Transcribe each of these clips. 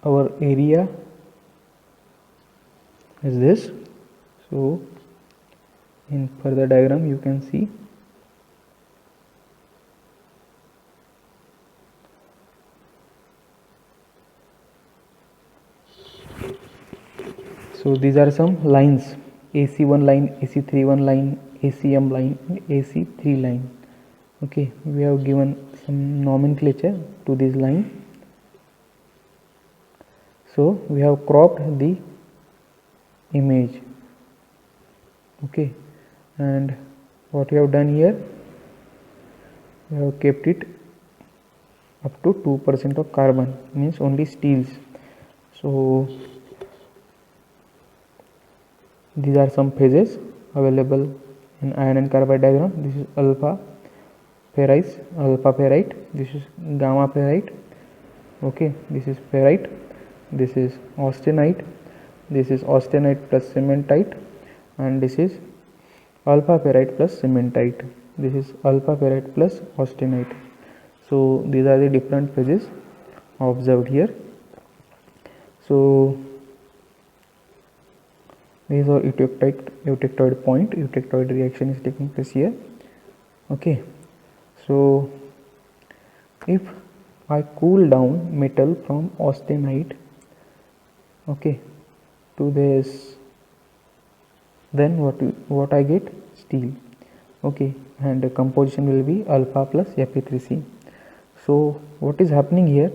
our area is this. So in further diagram you can see so these are some lines: AC1 line, AC31 line, ACM line and AC3 line. Okay, we have given some nomenclature to this line. So we have cropped the image. Okay, and what we have done here, we have kept it up to 2% of carbon, means only steels. So these are some phases available in iron and carbide diagram. This is alpha ferrite, this is gamma ferrite. Okay, this is ferrite, this is austenite, this is austenite plus cementite, and this is alpha ferrite plus cementite. This is alpha ferrite plus austenite. So these are the different phases observed here. So these are eutectoid point, eutectoid reaction is taking place here. Okay, so if I cool down metal from austenite, okay, to this, then what I get? Steel. Okay, and the composition will be alpha plus Fe3C. So what is happening here?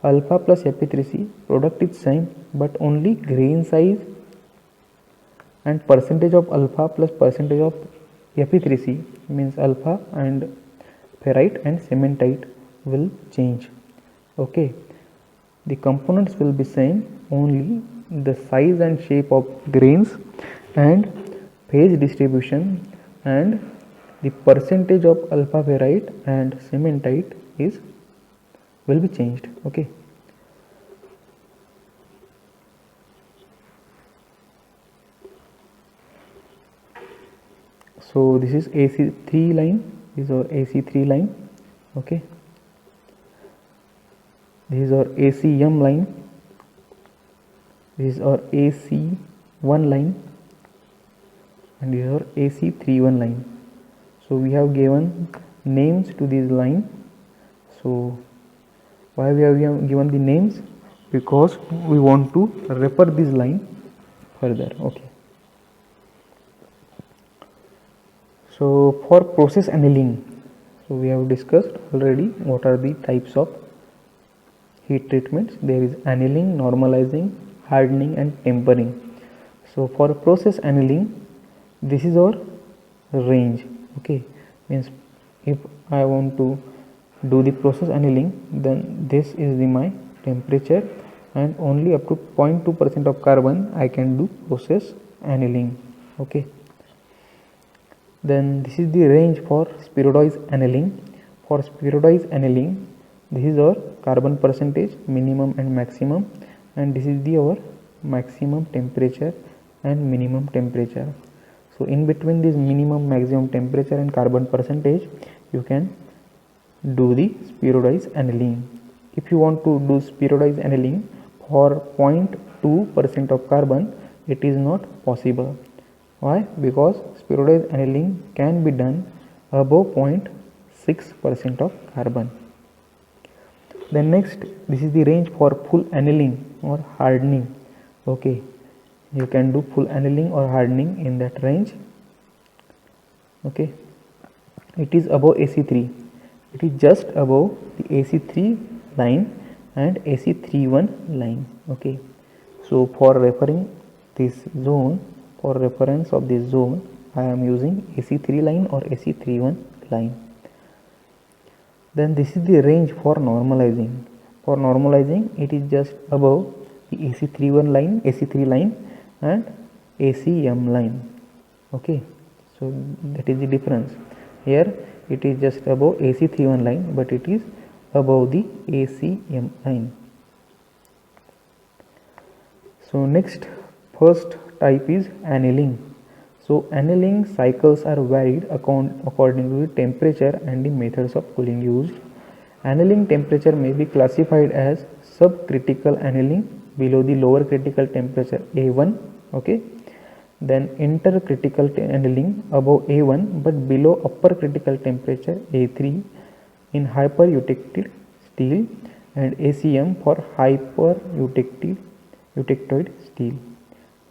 Alpha plus Fe3C, product is same, but only grain size and percentage of alpha plus percentage of Fe3C, means alpha and ferrite and cementite, will change. Okay, the components will be same, only the size and shape of grains and phase distribution and the percentage of alpha ferrite and cementite will be changed. Okay, so this is AC3 line, this is our AC3 line. Okay, this is our ACM line, this is our AC1 line, and this is our AC31 line. So we have given names to this line. So why we have given the names? Because we want to refer this line further. Okay, so for process annealing, so we have discussed already what are the types of heat treatments. There is annealing, normalizing, hardening and tempering. So for process annealing, this is our range. Okay, means if I want to do the process annealing, then this is my temperature, and only up to 0.2% of carbon I can do process annealing. Okay, then this is the range for spheroidized annealing. For spheroidized annealing, this is our carbon percentage, minimum and maximum, and this is the our maximum temperature and minimum temperature. So in between this minimum maximum temperature and carbon percentage, you can do the spheroidized annealing. If you want to do spheroidized annealing for 0.2% of carbon, it is not possible. Why? Because spheroidized annealing can be done above 0.6% of carbon. Then next, this is the range for full annealing or hardening. Okay, you can do full annealing or hardening in that range. Okay, it is above AC3. It is just above the AC3 line and AC31 line. Okay, so for referring this zone, for reference of this zone, I am using AC3 line or AC31 line. Then this is the range for normalizing. For normalizing, it is just above the AC31 line, AC3 line and ACM line. Okay, so that is the difference. Here it is just above AC31 line, but it is above the ACM line. So next, first type is annealing. So annealing cycles are varied according to the temperature and the methods of cooling used. Annealing temperature may be classified as subcritical annealing, below the lower critical temperature A1, okay. Then intercritical annealing above A1 but below upper critical temperature A3 in hyper-eutectic steel, and ACM for hyper-eutectoid steel,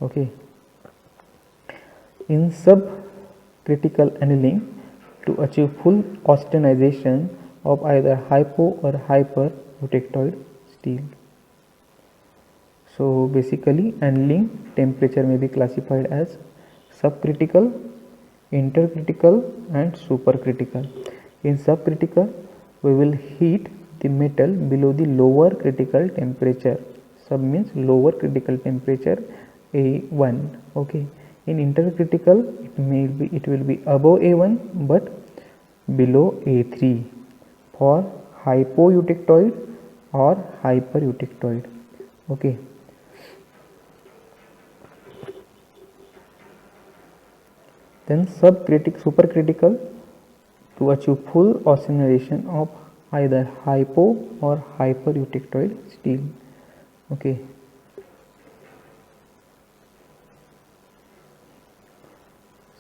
okay. In subcritical annealing, to achieve full austenization of either hypo or hyper-eutectoid steel. So basically annealing temperature may be classified as subcritical, intercritical and supercritical. In subcritical, we will heat the metal below the lower critical temperature. Sub means lower critical temperature A1, okay. In intercritical, it will be above A1 but below A3 for hypoeutectoid or hypereutectoid, okay. Then supercritical, to achieve full austenization of either hypo or hypereutectoid steel, okay.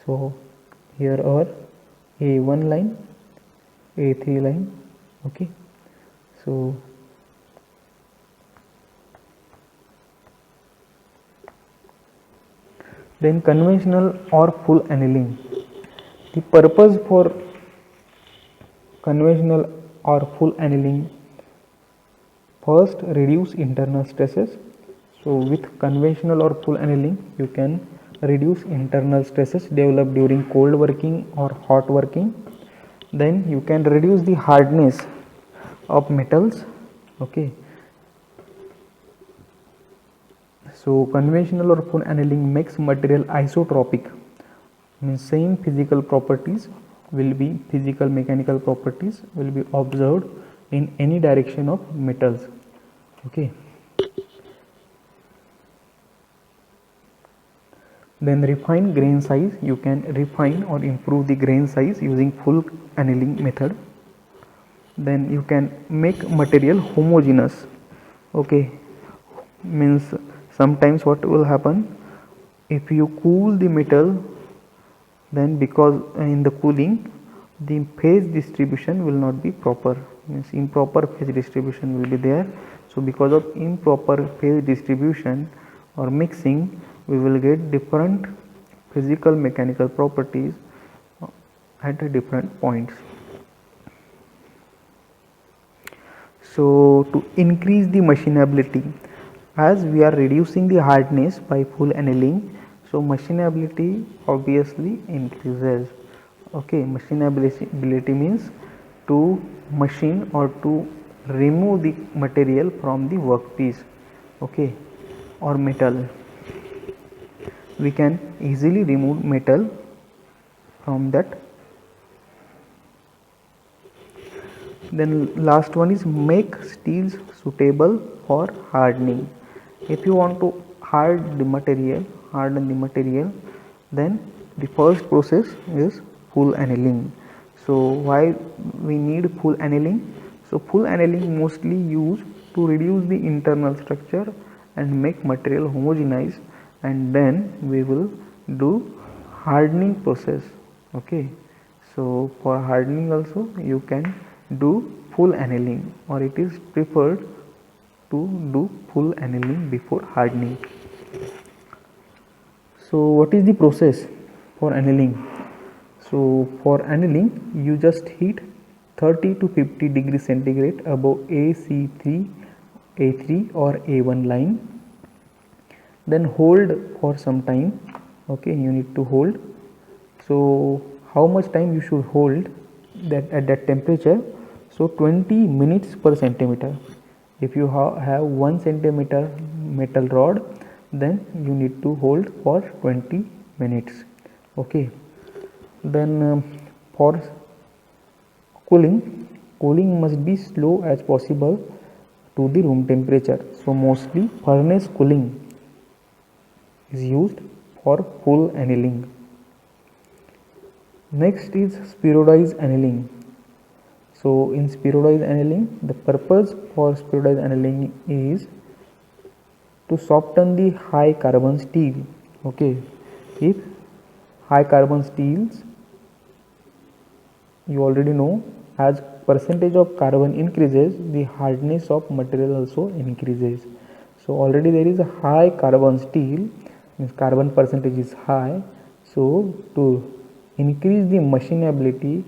So here are A1 line, A3 line, okay. So then conventional or full annealing. The purpose for conventional or full annealing: first, reduce internal stresses. So with conventional or full annealing, you can reduce internal stresses developed during cold working or hot working. Then you can reduce the hardness of metals, okay. So conventional or full annealing makes material isotropic, means same physical properties will be mechanical properties will be observed in any direction of metals, okay. Then refine grain size, you can refine or improve the grain size using full annealing method. Then you can make material homogeneous, okay, means sometimes what will happen, if you cool the metal, then because in the cooling the phase distribution will not be proper, means improper phase distribution will be there. So because of improper phase distribution or mixing, we will get different physical mechanical properties at different points. So to increase the machinability, as we are reducing the hardness by full annealing, so machinability obviously increases, okay. Machinability means to machine or to remove the material from the workpiece, okay, or metal. We can easily remove metal from that. Then last one is make steels suitable for hardening. If you want to harden the material, then the first process is full annealing. So why we need full annealing? So full annealing mostly used to reduce the internal structure and make material homogenized, and then we will do hardening process, okay. So for hardening also you can do full annealing, or it is preferred to do full annealing before hardening. So what is the process for annealing? So for annealing, you just heat 30 to 50 degrees centigrade above AC3, A3 or A1 line. Then hold for some time, okay, you need to hold. So how much time you should hold that at that temperature? So 20 minutes per centimeter. If you have 1 centimeter metal rod, then you need to hold for 20 minutes, okay. Then for cooling must be slow as possible to the room temperature. So mostly furnace cooling is used for full annealing. Next is spheroidized annealing. So in spheroidized annealing, the purpose for spheroidized annealing is to soften the high carbon steel. Okay, if high carbon steels, you already know, as percentage of carbon increases, the hardness of material also increases. So already there is a high carbon steel, means carbon percentage is high. So to increase the machinability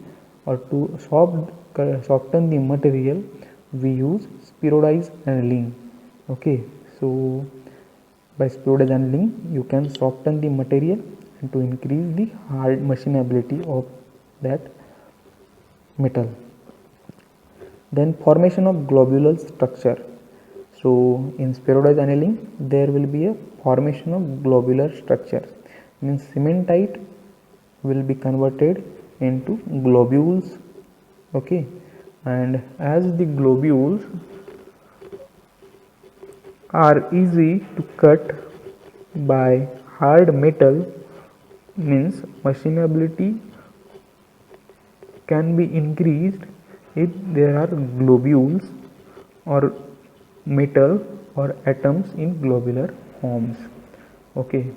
or to soften the material, we use spheroidized annealing. Okay, so by spheroidized annealing you can soften the material and to increase the hard machinability of that metal. Then formation of globular structure. So in spheroidized annealing there will be a formation of globular structure, means cementite will be converted into globules. Okay, and as the globules are easy to cut by hard metal, means machinability can be increased if there are globules or metal or atoms in globular forms. Okay,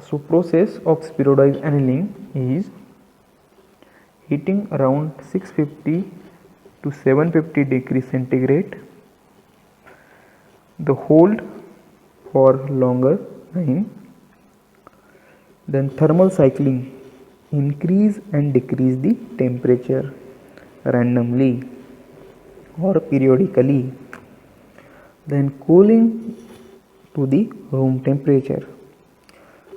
so process of spheroidized annealing is heating around 650 to 750 degrees centigrade, the hold for longer time. Then thermal cycling, increase and decrease the temperature randomly or periodically. Then cooling to the room temperature.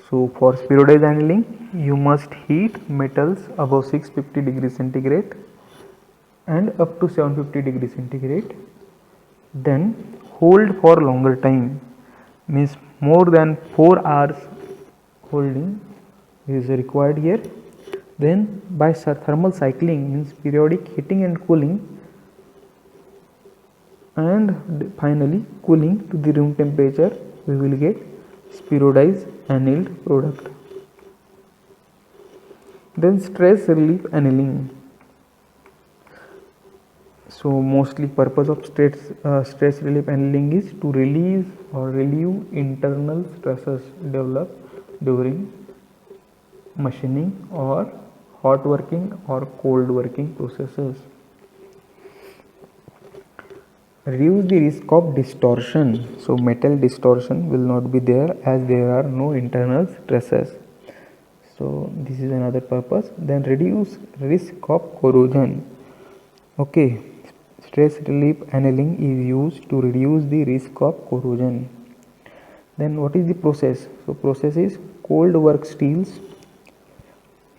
So for spheroidized annealing you must heat metals above 650 degrees centigrade and up to 750 degrees centigrade. Then hold for longer time, means more than 4 hours holding is required here. Then by thermal cycling, means periodic heating and cooling, and finally cooling to the room temperature, we will get spheroidized annealed product. Then stress relief annealing. So mostly purpose of stress relief annealing is to release or relieve internal stresses developed during machining or hot working or cold working processes. Reduce the risk of distortion. So metal distortion will not be there as there are no internal stresses. So this is another purpose. Then reduce risk of corrosion. Okay, stress relief annealing is used to reduce the risk of corrosion. Then what is the process? So process is cold work steels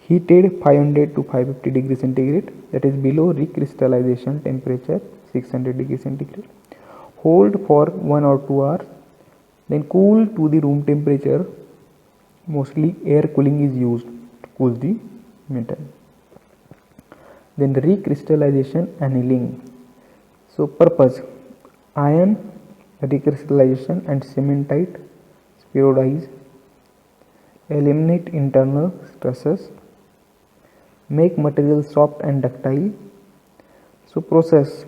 heated 500 to 550 degrees centigrade, that is below recrystallization temperature 600 degrees centigrade. Hold for 1 or 2 hours. Then cool to the room temperature. Mostly air cooling is used to cool the metal. Then recrystallization annealing. So purpose: iron recrystallization and cementite spheroidize, eliminate internal stresses, make material soft and ductile. So process: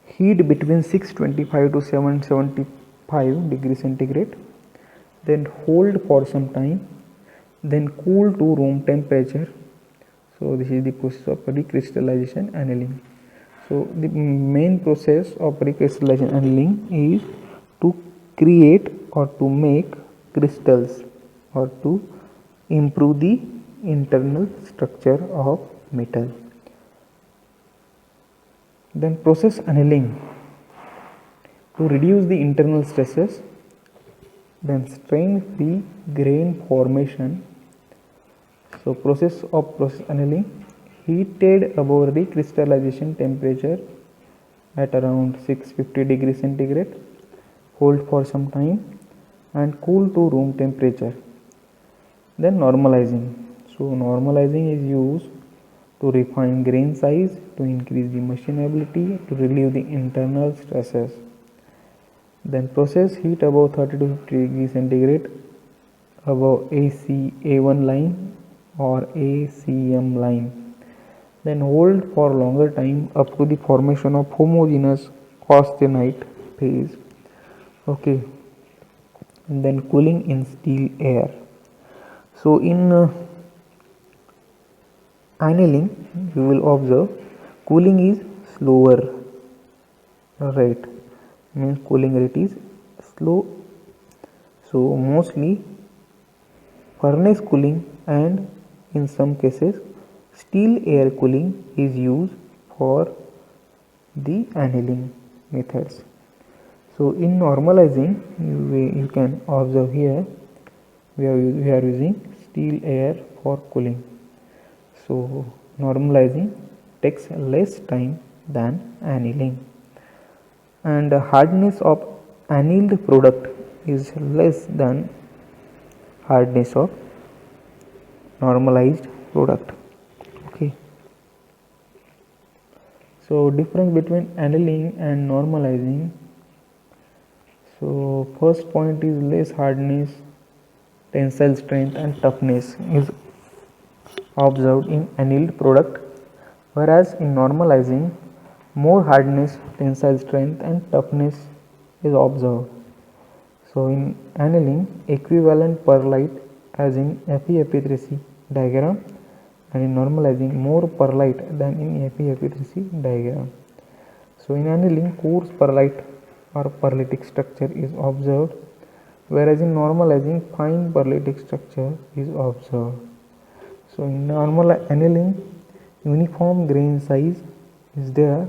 heat between 625 to 775 degrees centigrade, then hold for some time, then cool to room temperature. So this is the process of recrystallization annealing. So the main process of recrystallization annealing is to create or to make crystals or to improve the internal structure of metal. Then process annealing to reduce the internal stresses. Then strain free grain formation. So process annealing, heated above recrystallization temperature at around 650 degrees centigrade, hold for some time and cool to room temperature. Then normalizing. So normalizing is used to refine grain size, to increase the machinability, to relieve the internal stresses. Then process heat above 30 to 50 degrees centigrade above A1 line or ACM line. Then hold for longer time up to the formation of homogeneous austenite phase. Okay, and then cooling in steel air. So in annealing you will observe cooling is slower rate, means cooling rate is slow. So mostly furnace cooling and in some cases steel air cooling is used for the annealing methods. So in normalizing you can observe here we are using steel air for cooling. So normalizing takes less time than annealing, and the hardness of annealed product is less than hardness of normalized product. Okay, so difference between annealing and normalizing. So first point is less hardness, tensile strength and toughness is observed in annealed product, whereas in normalizing more hardness, tensile strength and toughness is observed. So in annealing equivalent perlite as in FeFe3C diagram, and in normalizing more perlite than in FeFe3C diagram. So in annealing coarse perlite or perlitic structure is observed, whereas in normalizing fine perlitic structure is observed. So in normal annealing uniform grain size is there,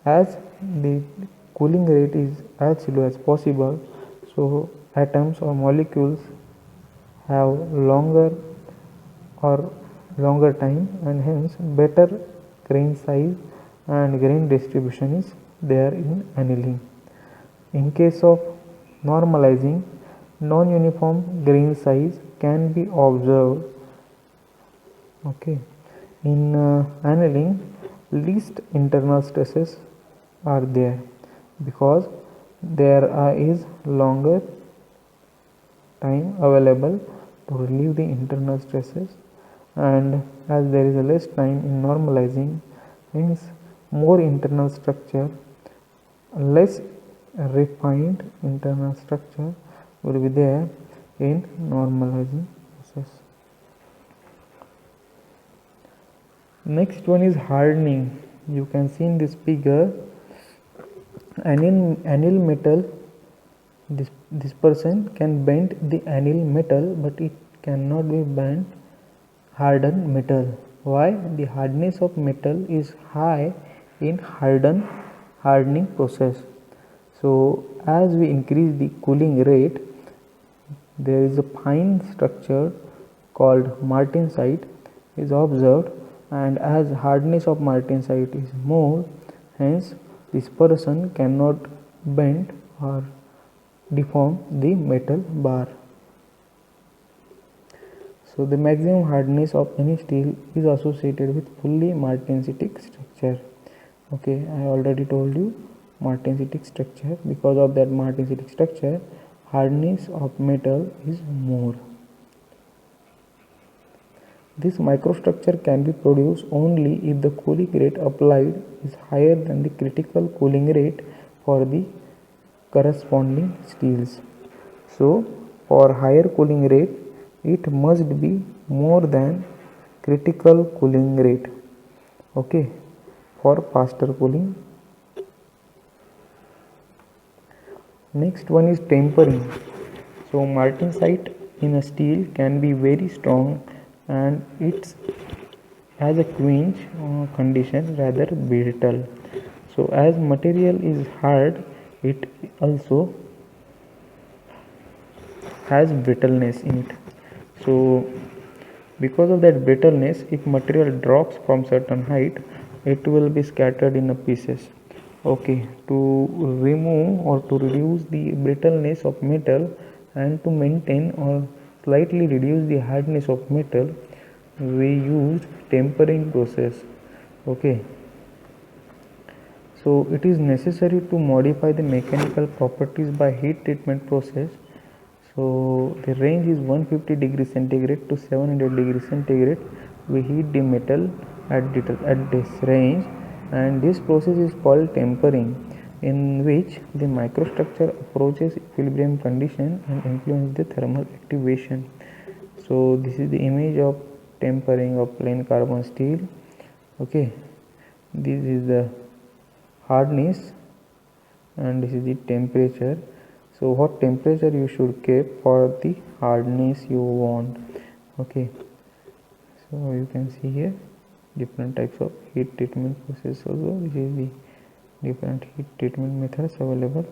as the cooling rate is as slow as possible, so atoms or molecules have longer time, and hence better grain size and grain distribution is there in annealing. In case of normalizing, non-uniform grain size can be observed. Okay, in annealing least internal stresses are there because there is longer time available to relieve the internal stresses, and as there is a less time in normalizing, hence more internal structure, less refined internal structure will be there in normalizing process. Next one is hardening. You can see in this figure anneal metal, this person can bend the anneal metal, but it cannot be bent hardened metal. Why? The hardness of metal is high in hardening process. So as we increase the cooling rate, there is a fine structure called martensite is observed, and as hardness of martensite is more, hence this person cannot bend or deform the metal bar. So the maximum hardness of any steel is associated with fully martensitic structure. Okay, I already told you martensitic structure. Because of that martensitic structure, hardness of metal is more. This microstructure can be produced only if the cooling rate applied is higher than the critical cooling rate for the corresponding steels. So for higher cooling rate, it must be more than critical cooling rate. Okay, for faster cooling. Next one is tempering. So martensite in a steel can be very strong, and it's has a quench condition rather brittle. So as material is hard, it also has brittleness in it. So because of that brittleness, if material drops from certain height, it will be scattered in pieces. Okay, to remove or to reduce the brittleness of metal and to maintain or slightly reduce the hardness of metal, we used tempering process. Okay, so it is necessary to modify the mechanical properties by heat treatment process. So the range is 150 degrees centigrade to 700 degrees centigrade. We heat the metal at this range, and this process is called tempering. in which the microstructure approaches equilibrium condition and influence the thermal activation. So this is the image of tempering of plain carbon steel. Okay, this is the hardness and this is the temperature. So what temperature you should keep for the hardness you want. Okay, so you can see here different types of heat treatment process also. This is the different heat treatment methods available.